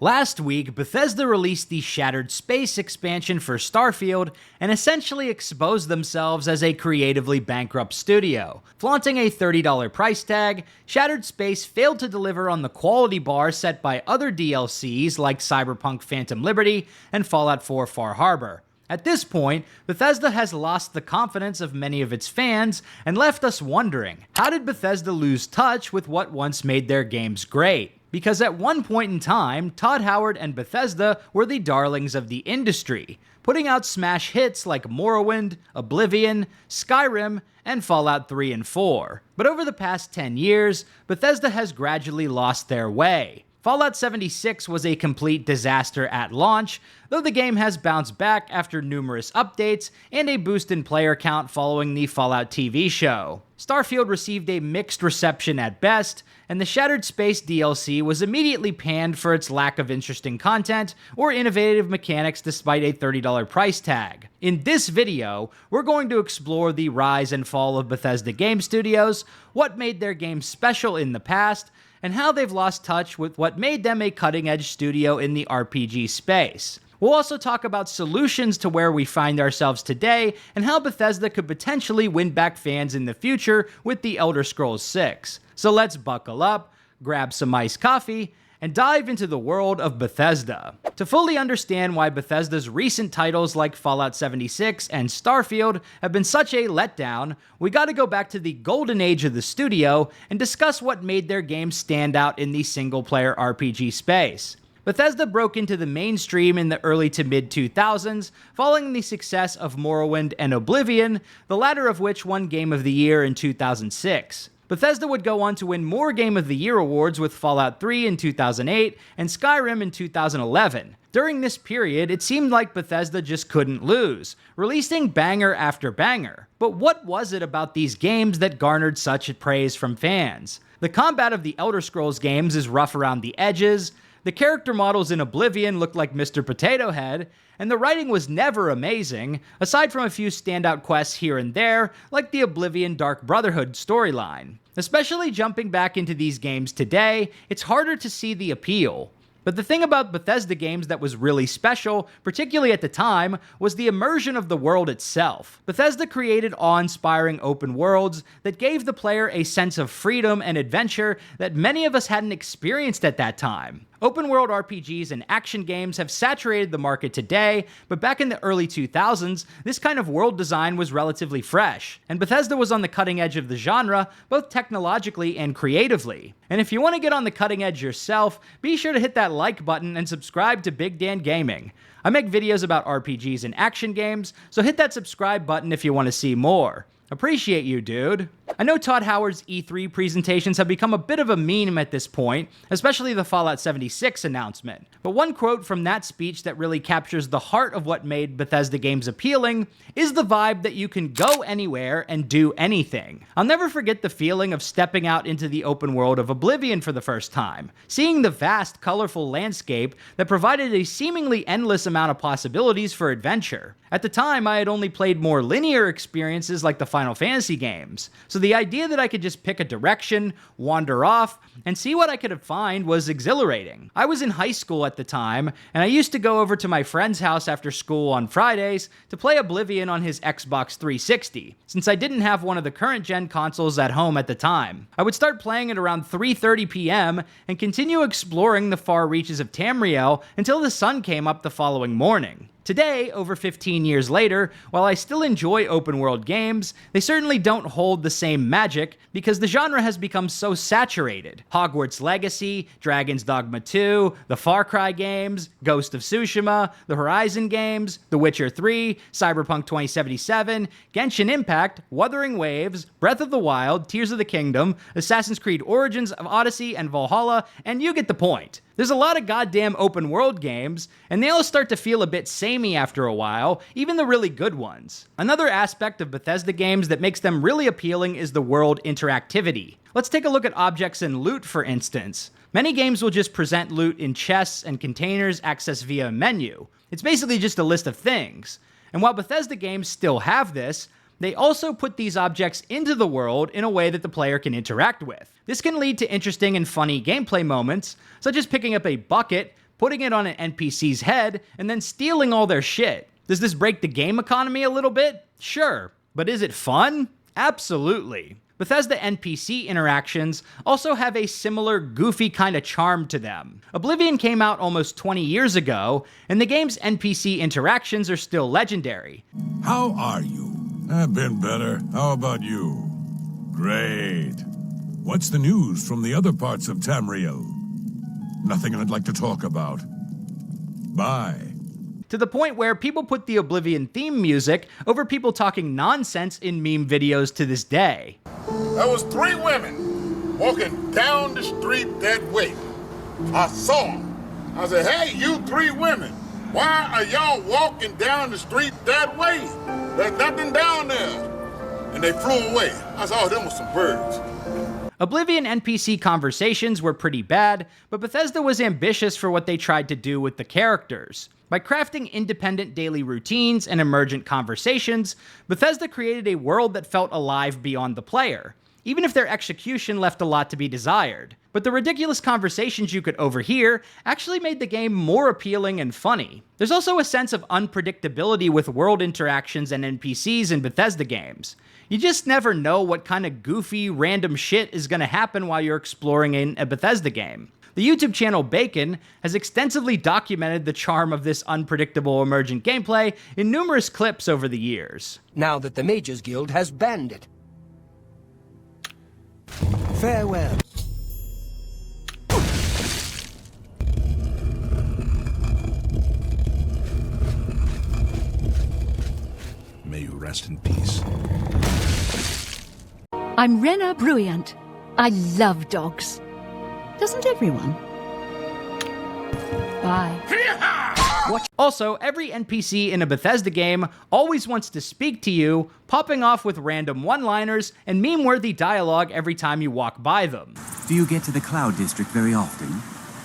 Last week, Bethesda released the Shattered Space expansion for Starfield and essentially exposed themselves as a creatively bankrupt studio. Flaunting a $30 price tag, Shattered Space failed to deliver on the quality bar set by other DLCs like Cyberpunk Phantom Liberty and Fallout 4 Far Harbor. At this point, Bethesda has lost the confidence of many of its fans and left us wondering, how did Bethesda lose touch with what once made their games great? Because at one point in time, Todd Howard and Bethesda were the darlings of the industry, putting out smash hits like Morrowind, Oblivion, Skyrim, and Fallout 3 and 4. But over the past 10 years, Bethesda has gradually lost their way. Fallout 76 was a complete disaster at launch, though the game has bounced back after numerous updates and a boost in player count following the Fallout TV show. Starfield received a mixed reception at best, and the Shattered Space DLC was immediately panned for its lack of interesting content or innovative mechanics despite a $30 price tag. In this video, we're going to explore the rise and fall of Bethesda Game Studios, what made their games special in the past, and how they've lost touch with what made them a cutting-edge studio in the RPG space. We'll also talk about solutions to where we find ourselves today and how Bethesda could potentially win back fans in the future with The Elder Scrolls 6. So let's buckle up, grab some iced coffee, and dive into the world of Bethesda. To fully understand why Bethesda's recent titles like Fallout 76 and Starfield have been such a letdown, we gotta go back to the golden age of the studio and discuss what made their games stand out in the single-player RPG space. Bethesda broke into the mainstream in the early to mid-2000s, following the success of Morrowind and Oblivion, the latter of which won Game of the Year in 2006. Bethesda would go on to win more Game of the Year awards with Fallout 3 in 2008 and Skyrim in 2011. During this period, it seemed like Bethesda just couldn't lose, releasing banger after banger. But what was it about these games that garnered such praise from fans? The combat of the Elder Scrolls games is rough around the edges, the character models in Oblivion looked like Mr. Potato Head, and the writing was never amazing, aside from a few standout quests here and there, like the Oblivion Dark Brotherhood storyline. Especially jumping back into these games today, it's harder to see the appeal. But the thing about Bethesda games that was really special, particularly at the time, was the immersion of the world itself. Bethesda created awe-inspiring open worlds that gave the player a sense of freedom and adventure that many of us hadn't experienced at that time. Open-world RPGs and action games have saturated the market today, but back in the early 2000s, this kind of world design was relatively fresh, and Bethesda was on the cutting edge of the genre, both technologically and creatively. And if you want to get on the cutting edge yourself, be sure to hit that like button and subscribe to Big Dan Gaming. I make videos about RPGs and action games, so hit that subscribe button if you want to see more. Appreciate you, dude. I know Todd Howard's E3 presentations have become a bit of a meme at this point, especially the Fallout 76 announcement. But one quote from that speech that really captures the heart of what made Bethesda games appealing is the vibe that you can go anywhere and do anything. I'll never forget the feeling of stepping out into the open world of Oblivion for the first time, seeing the vast, colorful landscape that provided a seemingly endless amount of possibilities for adventure. At the time, I had only played more linear experiences like the Final Fantasy games, so the idea that I could just pick a direction, wander off, and see what I could find was exhilarating. I was in high school at the time, and I used to go over to my friend's house after school on Fridays to play Oblivion on his Xbox 360, since I didn't have one of the current gen consoles at home at the time. I would start playing at around 3:30 p.m. and continue exploring the far reaches of Tamriel until the sun came up the following morning. Today, over 15 years later, while I still enjoy open-world games, they certainly don't hold the same magic because the genre has become so saturated. Hogwarts Legacy, Dragon's Dogma 2, the Far Cry games, Ghost of Tsushima, the Horizon games, The Witcher 3, Cyberpunk 2077, Genshin Impact, Wuthering Waves, Breath of the Wild, Tears of the Kingdom, Assassin's Creed Origins of Odyssey and Valhalla, and you get the point. There's a lot of goddamn open world games, and they all start to feel a bit samey after a while, even the really good ones. Another aspect of Bethesda games that makes them really appealing is the world interactivity. Let's take a look at objects and loot, for instance. Many games will just present loot in chests and containers accessed via a menu. It's basically just a list of things. And while Bethesda games still have this, they also put these objects into the world in a way that the player can interact with. This can lead to interesting and funny gameplay moments, such as picking up a bucket, putting it on an NPC's head, and then stealing all their shit. Does this break the game economy a little bit? Sure. But is it fun? Absolutely. Bethesda NPC interactions also have a similar goofy kind of charm to them. Oblivion came out almost 20 years ago, and the game's NPC interactions are still legendary. How are you? I've been better. How about you? Great. What's the news from the other parts of Tamriel? Nothing I'd like to talk about. Bye. To the point where people put the Oblivion theme music over people talking nonsense in meme videos to this day. There was 3 women walking down the street that way. I saw them. I said, hey, you 3 women, why are y'all walking down the street that way? There's nothing down there. And they flew away. I saw them with some birds. Oblivion NPC conversations were pretty bad, but Bethesda was ambitious for what they tried to do with the characters. By crafting independent daily routines and emergent conversations, Bethesda created a world that felt alive beyond the player, even if their execution left a lot to be desired. But the ridiculous conversations you could overhear actually made the game more appealing and funny. There's also a sense of unpredictability with world interactions and NPCs in Bethesda games. You just never know what kind of goofy, random shit is going to happen while you're exploring in a Bethesda game. The YouTube channel Bacon has extensively documented the charm of this unpredictable emergent gameplay in numerous clips over the years. Now that the Mages Guild has banned it. Farewell. May you rest in peace. I'm Rena Bruyant. I love dogs. Doesn't everyone? Bye. Also, every NPC in a Bethesda game always wants to speak to you, popping off with random one-liners and meme-worthy dialogue every time you walk by them. Do you get to the Cloud District very often?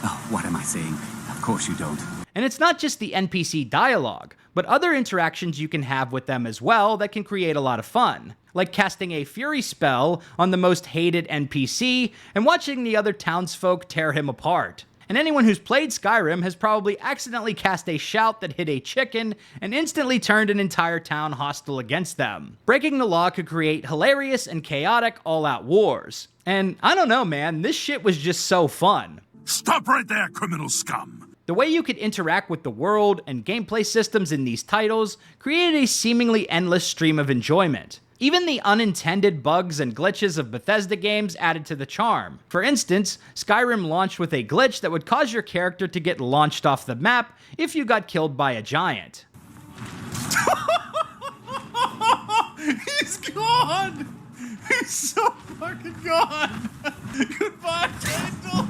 Oh, what am I saying? Of course you don't. And it's not just the NPC dialogue, but other interactions you can have with them as well that can create a lot of fun, like casting a Fury spell on the most hated NPC and watching the other townsfolk tear him apart. And anyone who's played Skyrim has probably accidentally cast a shout that hit a chicken and instantly turned an entire town hostile against them. Breaking the law could create hilarious and chaotic all-out wars. And I don't know, man, this shit was just so fun. Stop right there, criminal scum! The way you could interact with the world and gameplay systems in these titles created a seemingly endless stream of enjoyment. Even the unintended bugs and glitches of Bethesda games added to the charm. For instance, Skyrim launched with a glitch that would cause your character to get launched off the map if you got killed by a giant. He's gone! He's so fucking gone! Goodbye, Randall!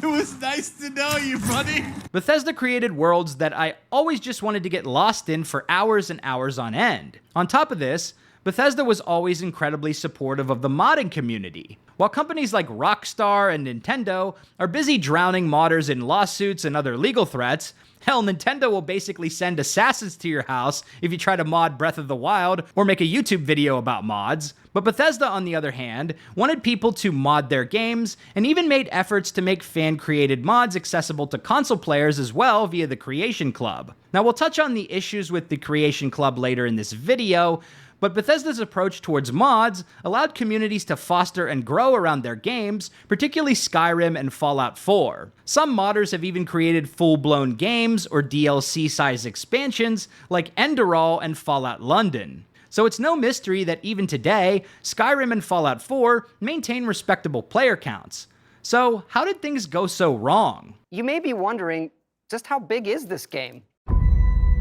It was nice to know you, buddy! Bethesda created worlds that I always just wanted to get lost in for hours and hours on end. On top of this, Bethesda was always incredibly supportive of the modding community. While companies like Rockstar and Nintendo are busy drowning modders in lawsuits and other legal threats, hell, Nintendo will basically send assassins to your house if you try to mod Breath of the Wild or make a YouTube video about mods. But Bethesda, on the other hand, wanted people to mod their games and even made efforts to make fan-created mods accessible to console players as well via the Creation Club. Now, we'll touch on the issues with the Creation Club later in this video, but Bethesda's approach towards mods allowed communities to foster and grow around their games, particularly Skyrim and Fallout 4. Some modders have even created full-blown games or DLC-sized expansions like Enderal and Fallout London. So it's no mystery that even today, Skyrim and Fallout 4 maintain respectable player counts. So how did things go so wrong? You may be wondering, just how big is this game?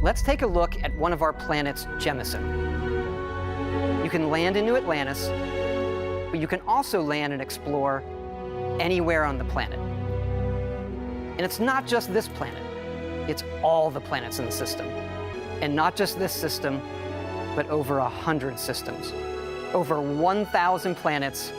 Let's take a look at one of our planets, Jemison. You can land into Atlantis, but you can also land and explore anywhere on the planet. And it's not just this planet, it's all the planets in the system. And not just this system, but over 100 systems. Over 1,000 planets,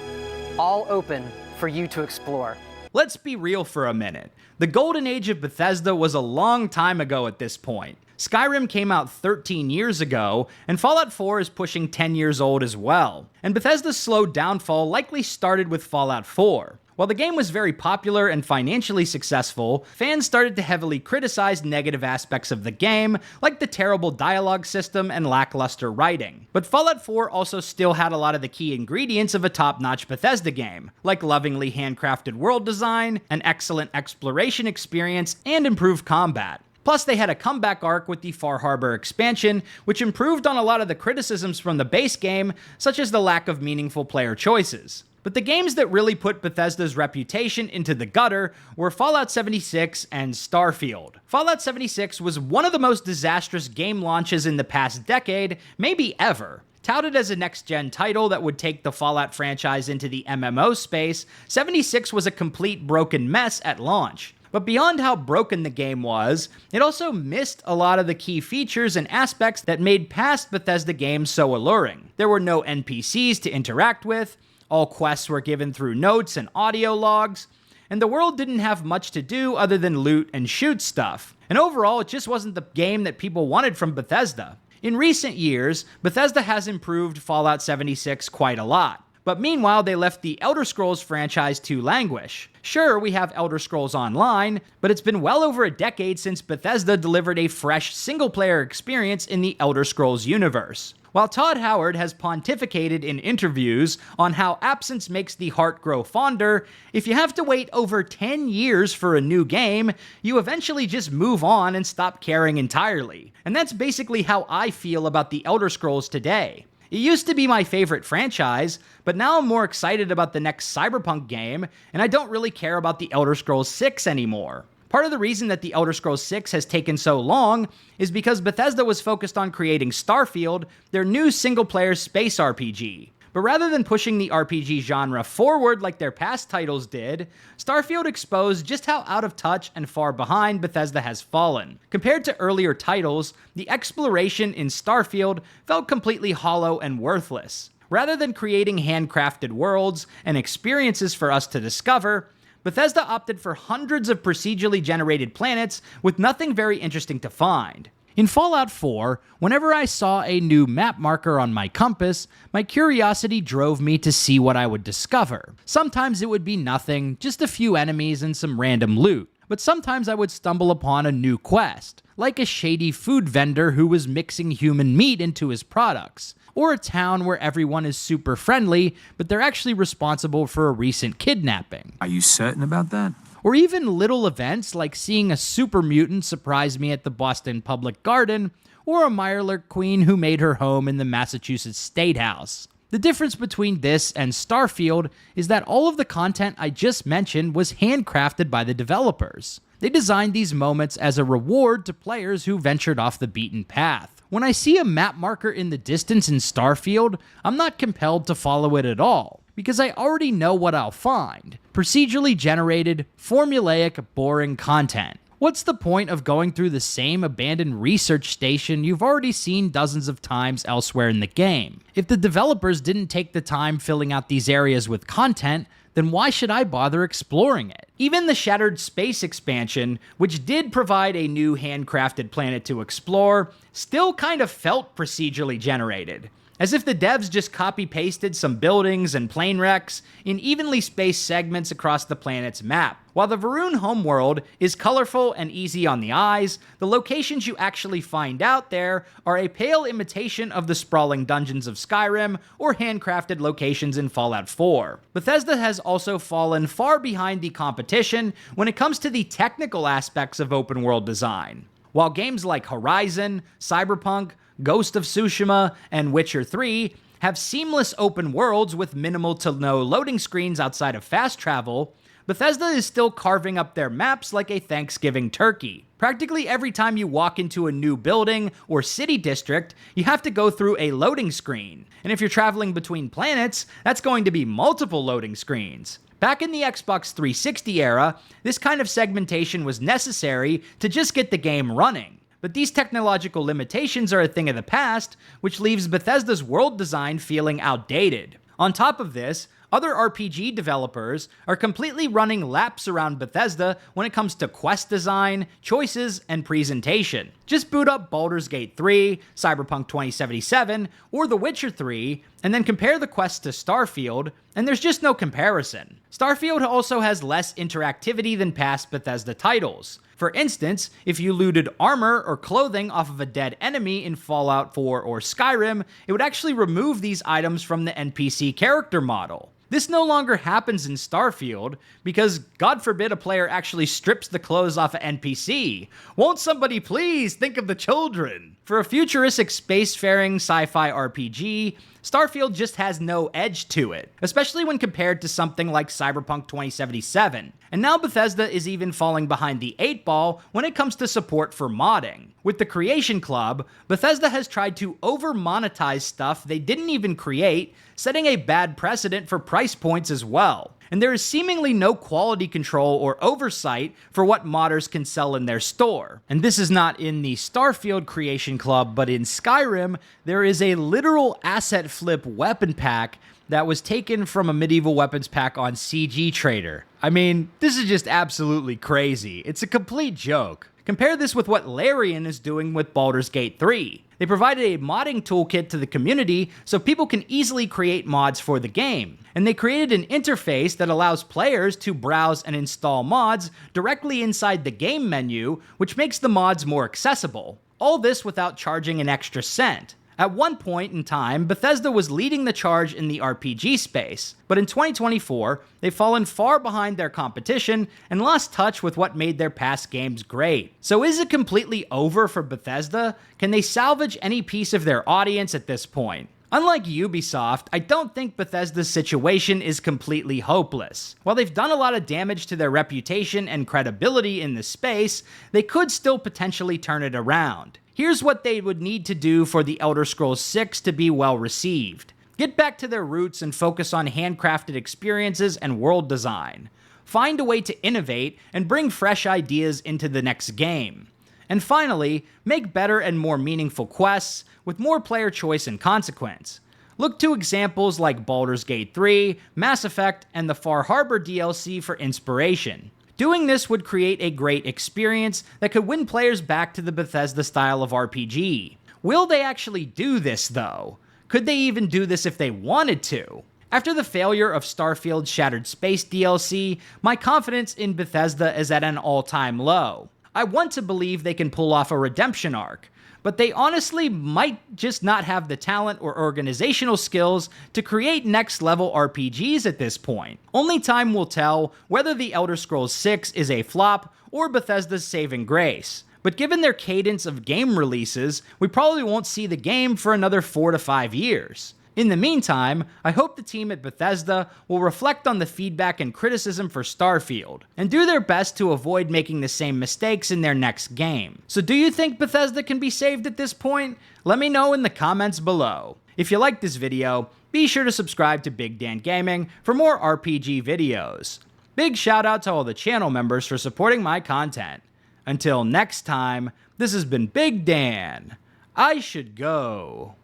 all open for you to explore. Let's be real for a minute. The Golden Age of Bethesda was a long time ago at this point. Skyrim came out 13 years ago, and Fallout 4 is pushing 10 years old as well. And Bethesda's slow downfall likely started with Fallout 4. While the game was very popular and financially successful, fans started to heavily criticize negative aspects of the game, like the terrible dialogue system and lackluster writing. But Fallout 4 also still had a lot of the key ingredients of a top-notch Bethesda game, like lovingly handcrafted world design, an excellent exploration experience, and improved combat. Plus, they had a comeback arc with the Far Harbor expansion, which improved on a lot of the criticisms from the base game, such as the lack of meaningful player choices. But the games that really put Bethesda's reputation into the gutter were Fallout 76 and Starfield. Fallout 76 was one of the most disastrous game launches in the past decade, maybe ever. Touted as a next-gen title that would take the Fallout franchise into the MMO space, 76 was a complete broken mess at launch. But beyond how broken the game was, it also missed a lot of the key features and aspects that made past Bethesda games so alluring. There were no NPCs to interact with, all quests were given through notes and audio logs, and the world didn't have much to do other than loot and shoot stuff. And overall, it just wasn't the game that people wanted from Bethesda. In recent years, Bethesda has improved Fallout 76 quite a lot. But meanwhile, they left the Elder Scrolls franchise to languish. Sure, we have Elder Scrolls Online, but it's been well over a decade since Bethesda delivered a fresh single-player experience in the Elder Scrolls universe. While Todd Howard has pontificated in interviews on how absence makes the heart grow fonder, if you have to wait over 10 years for a new game, you eventually just move on and stop caring entirely. And that's basically how I feel about the Elder Scrolls today. It used to be my favorite franchise, but now I'm more excited about the next Cyberpunk game, and I don't really care about the Elder Scrolls 6 anymore. Part of the reason that the Elder Scrolls 6 has taken so long is because Bethesda was focused on creating Starfield, their new single-player space RPG. But rather than pushing the RPG genre forward like their past titles did, Starfield exposed just how out of touch and far behind Bethesda has fallen. Compared to earlier titles, the exploration in Starfield felt completely hollow and worthless. Rather than creating handcrafted worlds and experiences for us to discover, Bethesda opted for hundreds of procedurally generated planets with nothing very interesting to find. In Fallout 4, whenever I saw a new map marker on my compass, my curiosity drove me to see what I would discover. Sometimes it would be nothing, just a few enemies and some random loot. But sometimes I would stumble upon a new quest, like a shady food vendor who was mixing human meat into his products, or a town where everyone is super friendly, but they're actually responsible for a recent kidnapping. Are you certain about that? Or even little events like seeing a super mutant surprise me at the Boston Public Garden, or a Mirelurk queen who made her home in the Massachusetts State House. The difference between this and Starfield is that all of the content I just mentioned was handcrafted by the developers. They designed these moments as a reward to players who ventured off the beaten path. When I see a map marker in the distance in Starfield, I'm not compelled to follow it at all, because I already know what I'll find. Procedurally generated, formulaic, boring content. What's the point of going through the same abandoned research station you've already seen dozens of times elsewhere in the game? If the developers didn't take the time filling out these areas with content, then why should I bother exploring it? Even the Shattered Space expansion, which did provide a new handcrafted planet to explore, still kind of felt procedurally generated. As if the devs just copy-pasted some buildings and plane wrecks in evenly spaced segments across the planet's map. While the Varun homeworld is colorful and easy on the eyes, the locations you actually find out there are a pale imitation of the sprawling dungeons of Skyrim or handcrafted locations in Fallout 4. Bethesda has also fallen far behind the competition when it comes to the technical aspects of open world design. While games like Horizon, Cyberpunk, Ghost of Tsushima, and Witcher 3 have seamless open worlds with minimal to no loading screens outside of fast travel, Bethesda is still carving up their maps like a Thanksgiving turkey. Practically every time you walk into a new building or city district, you have to go through a loading screen. And if you're traveling between planets, that's going to be multiple loading screens. Back in the Xbox 360 era, this kind of segmentation was necessary to just get the game running. But these technological limitations are a thing of the past, which leaves Bethesda's world design feeling outdated. On top of this, Other RPG developers are completely running laps around Bethesda when it comes to quest design, choices, and presentation. Just boot up Baldur's Gate 3, Cyberpunk 2077, or The Witcher 3, and then compare the quests to Starfield, and there's just no comparison. Starfield also has less interactivity than past Bethesda titles. For instance, if you looted armor or clothing off of a dead enemy in Fallout 4 or Skyrim, it would actually remove these items from the NPC character model. This no longer happens in Starfield, because God forbid a player actually strips the clothes off an NPC. Won't somebody please think of the children? For a futuristic spacefaring sci-fi RPG, Starfield just has no edge to it, especially when compared to something like Cyberpunk 2077. And now Bethesda is even falling behind the 8-ball when it comes to support for modding. With the Creation Club, Bethesda has tried to over-monetize stuff they didn't even create, setting a bad precedent for price points as well. And there is seemingly no quality control or oversight for what modders can sell in their store. And this is not in the Starfield Creation Club, but in Skyrim, there is a literal asset flip weapon pack that was taken from a medieval weapons pack on CG Trader. I mean, this is just absolutely crazy. It's a complete joke. Compare this with what Larian is doing with Baldur's Gate 3. They provided a modding toolkit to the community so people can easily create mods for the game. And they created an interface that allows players to browse and install mods directly inside the game menu, which makes the mods more accessible. All this without charging an extra cent. At one point in time, Bethesda was leading the charge in the RPG space, but in 2024, they've fallen far behind their competition and lost touch with what made their past games great. So is it completely over for Bethesda? Can they salvage any piece of their audience at this point? Unlike Ubisoft, I don't think Bethesda's situation is completely hopeless. While they've done a lot of damage to their reputation and credibility in the space, they could still potentially turn it around. Here's what they would need to do for The Elder Scrolls 6 to be well received. Get back to their roots and focus on handcrafted experiences and world design. Find a way to innovate and bring fresh ideas into the next game. And finally, make better and more meaningful quests with more player choice and consequence. Look to examples like Baldur's Gate 3, Mass Effect, and the Far Harbor DLC for inspiration. Doing this would create a great experience that could win players back to the Bethesda style of RPG. Will they actually do this, though? Could they even do this if they wanted to? After the failure of Starfield's Shattered Space DLC, my confidence in Bethesda is at an all-time low. I want to believe they can pull off a redemption arc, but they honestly might just not have the talent or organizational skills to create next-level RPGs at this point. Only time will tell whether The Elder Scrolls 6 is a flop or Bethesda's saving grace. But given their cadence of game releases, we probably won't see the game for another 4 to 5 years. In the meantime, I hope the team at Bethesda will reflect on the feedback and criticism for Starfield, and do their best to avoid making the same mistakes in their next game. So do you think Bethesda can be saved at this point? Let me know in the comments below. If you liked this video, be sure to subscribe to Big Dan Gaming for more RPG videos. Big shout out to all the channel members for supporting my content. Until next time, this has been Big Dan. I should go.